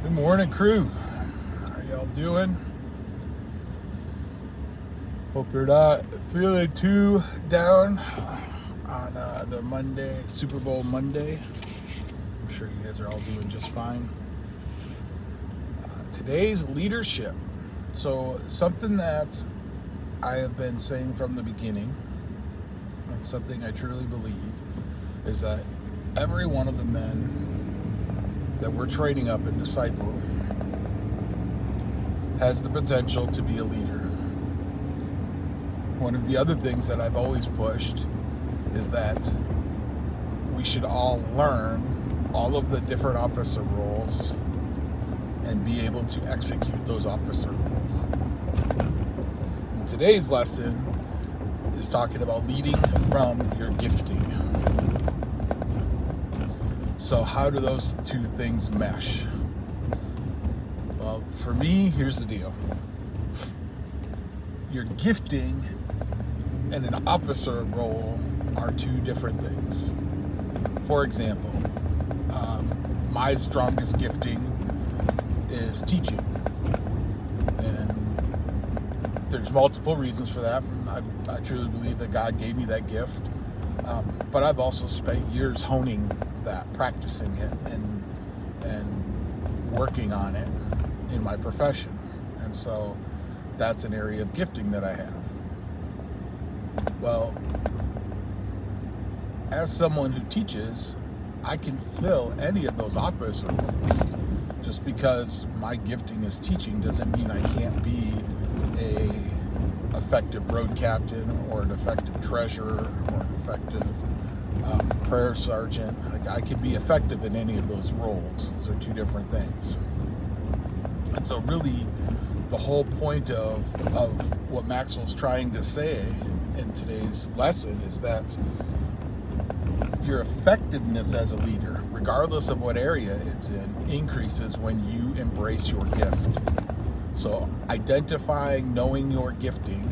Good morning, crew. How y'all doing? Hope you're not feeling too down on the Monday, Super Bowl Monday. I'm sure you guys are all doing just fine. Today's leadership. So something that I have been saying from the beginning, and something I truly believe, is that every one of the men that we're training up and disciple has the potential to be a leader. One of the other things that I've always pushed is that we should all learn all of the different officer roles and be able to execute those officer roles. And today's lesson is talking about leading from your gifting. So how do those two things mesh? Well, for me, here's the deal. Your gifting and an officer role are two different things. For example, my strongest gifting is teaching. And there's multiple reasons for that. I truly believe that God gave me that gift. But I've also spent years honing that, practicing it, and working on it in my profession. And so that's an area of gifting that I have. Well, as someone who teaches, I can fill any of those officer roles. Just because my gifting is teaching doesn't mean I can't be a effective road captain or an effective treasurer or an effective prayer sergeant. I can be effective in any of those roles. Those are two different things. And so really the whole point of what Maxwell's trying to say in today's lesson is that your effectiveness as a leader, regardless of what area it's in, increases when you embrace your gift. So identifying, knowing your gifting,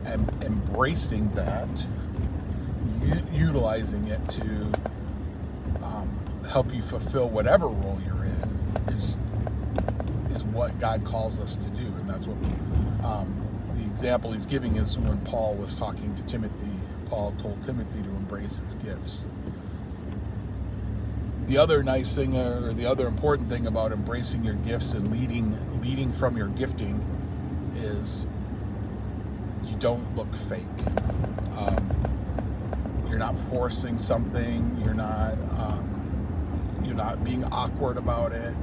and embracing that, utilizing it to help you fulfill whatever role you're in is what God calls us to do. And that's what the example he's giving is when Paul was talking to Timothy. Paul told Timothy to embrace his gifts. The other nice thing, or the other important thing about embracing your gifts and leading from your gifting is you don't look fake. You're not forcing something. You're not being awkward about it.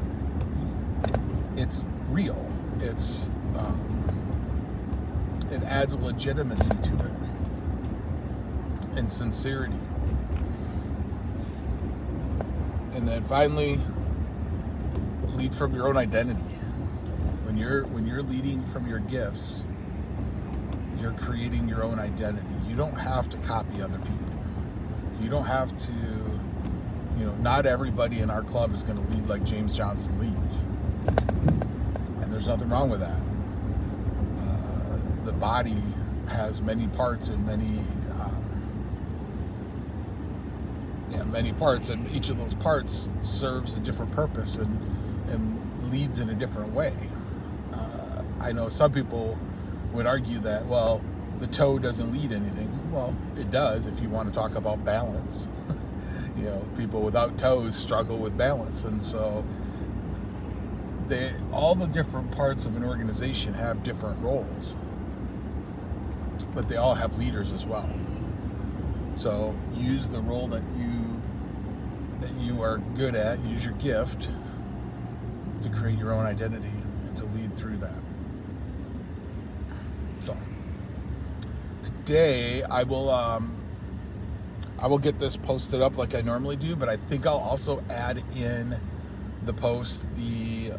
It's real. It adds legitimacy to it and sincerity. And then finally, lead from your own identity. When you're leading from your gifts, you're creating your own identity. You don't have to copy other people. You don't have to, not everybody in our club is going to lead like James Johnson leads. And there's nothing wrong with that. The body has many parts and many parts, and each of those parts serves a different purpose and leads in a different way. I know some people would argue that, well, the toe doesn't lead anything. Well, it does if you want to talk about balance. People without toes struggle with balance. And so all the different parts of an organization have different roles, but they all have leaders as well. So use the role that you are good at, use your gift to create your own identity and to lead through that. So today I will get this posted up like I normally do, but I think I'll also add in the post the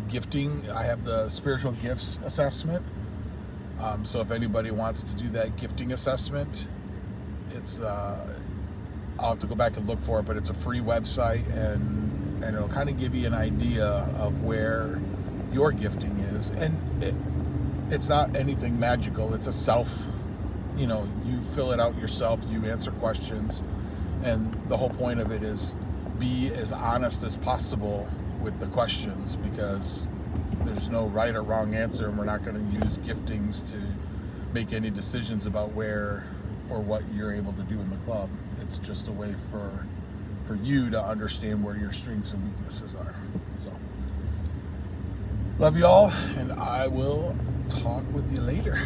gifting. I have the spiritual gifts assessment. So if anybody wants to do that gifting assessment, it's I'll have to go back and look for it, but it's a free website, and it'll kind of give you an idea of where your gifting is. And it's not anything magical. It's a self, you fill it out yourself, you answer questions, and the whole point of it is be as honest as possible with the questions, because there's no right or wrong answer, and we're not going to use giftings to make any decisions about where or what you're able to do in the club. It's just a way for you to understand where your strengths and weaknesses are. So, love you all, and I will talk with you later.